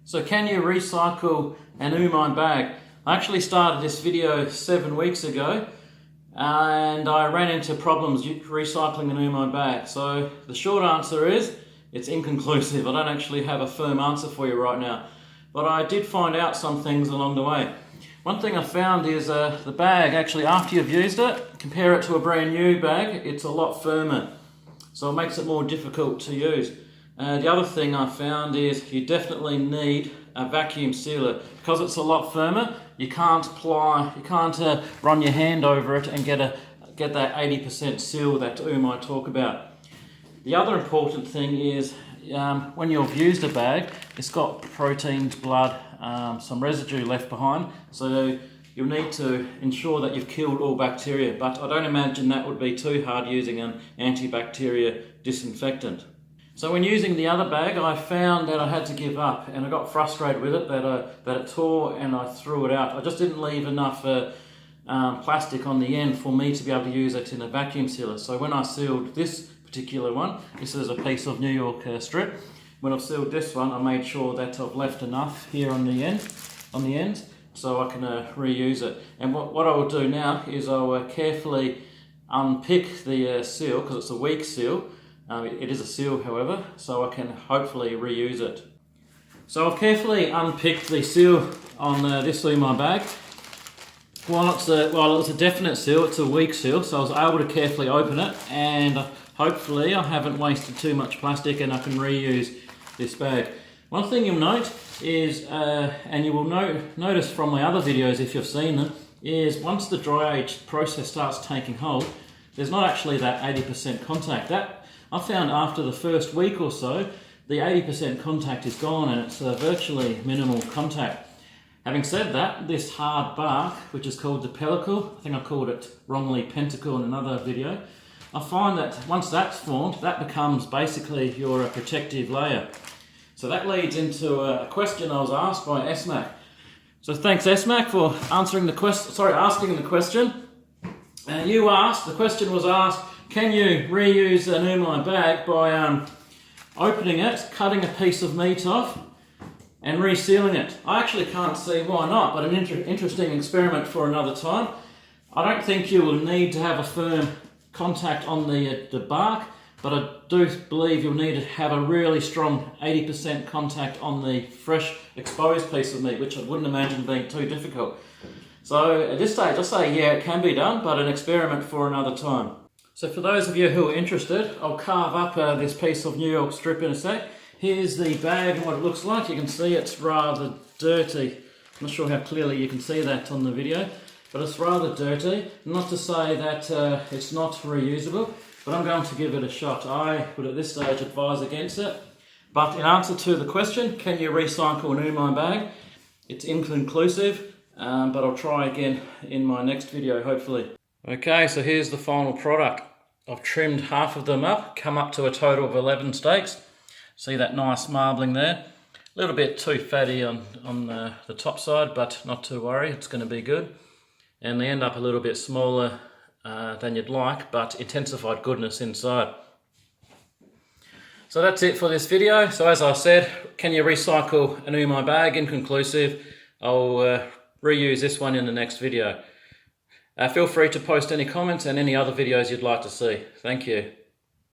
So can you recycle an Umai bag? I actually started this video 7 weeks ago and I ran into problems recycling an Umai bag. So the short answer is it's inconclusive. I don't actually have a firm answer for you right now, but I did find out some things along the way. One thing I found is the bag, actually after you've used it, compare it to a brand new bag, it's a lot firmer. So it makes it more difficult to use. The other thing I found is you definitely need a vacuum sealer. Because it's a lot firmer, you can't run your hand over it and get that 80% seal that Umai talk about. The other important thing is when you've used a bag, it's got proteins, blood, some residue left behind, so you'll need to ensure that you've killed all bacteria, but I don't imagine that would be too hard using an antibacterial disinfectant. So when using the other bag, I found that I had to give up and I got frustrated with it, that it tore and I threw it out. I just didn't leave enough plastic on the end for me to be able to use it in a vacuum sealer. So when I sealed this particular one, this is a piece of New York strip. When I've sealed this one, I made sure that I've left enough here on the ends, so I can reuse it. And what I will do now is I'll carefully unpick the seal, because it's a weak seal. It is a seal, however, so I can hopefully reuse it. So I've carefully unpicked the seal on this Umai bag. While it's a definite seal, it's a weak seal, so I was able to carefully open it, and hopefully I haven't wasted too much plastic and I can reuse this bag. One thing you'll note is, and you will notice from my other videos if you've seen them, is once the dry age process starts taking hold, there's not actually that 80% contact. That I found after the first week or so, the 80% contact is gone and it's virtually minimal contact. Having said that, this hard bark, which is called the pellicle, I think I called it wrongly pentacle in another video, I find that once that's formed, that becomes basically your protective layer. So that leads into a question I was asked by SMAC. So thanks SMAC for asking the question. The question was asked, can you reuse an Umai bag by opening it, cutting a piece of meat off and resealing it? I actually can't see why not, but an interesting experiment for another time. I don't think you will need to have a firm contact on the bark, but I do believe you'll need to have a really strong 80% contact on the fresh exposed piece of meat, which I wouldn't imagine being too difficult. So at this stage I say yeah, it can be done, but an experiment for another time. So for those of you who are interested, I'll carve up this piece of New York strip in a sec. Here's the bag and what it looks like. You can see it's rather dirty. I'm not sure how clearly you can see that on the video, but it's rather dirty. Not to say that it's not reusable, but I'm going to give it a shot. I would at this stage advise against it. But in answer to the question, can you recycle an Umai bag? It's inconclusive, but I'll try again in my next video, hopefully. Okay, so here's the final product. I've trimmed half of them up, come up to a total of 11 steaks. See that nice marbling there? A little bit too fatty on the top side, but not to worry, it's going to be good. And they end up a little bit smaller than you'd like, but intensified goodness inside. So that's it for this video. So as I said, can you recycle an Umai bag? Inconclusive. I'll reuse this one in the next video. Feel free to post any comments and any other videos you'd like to see. Thank you.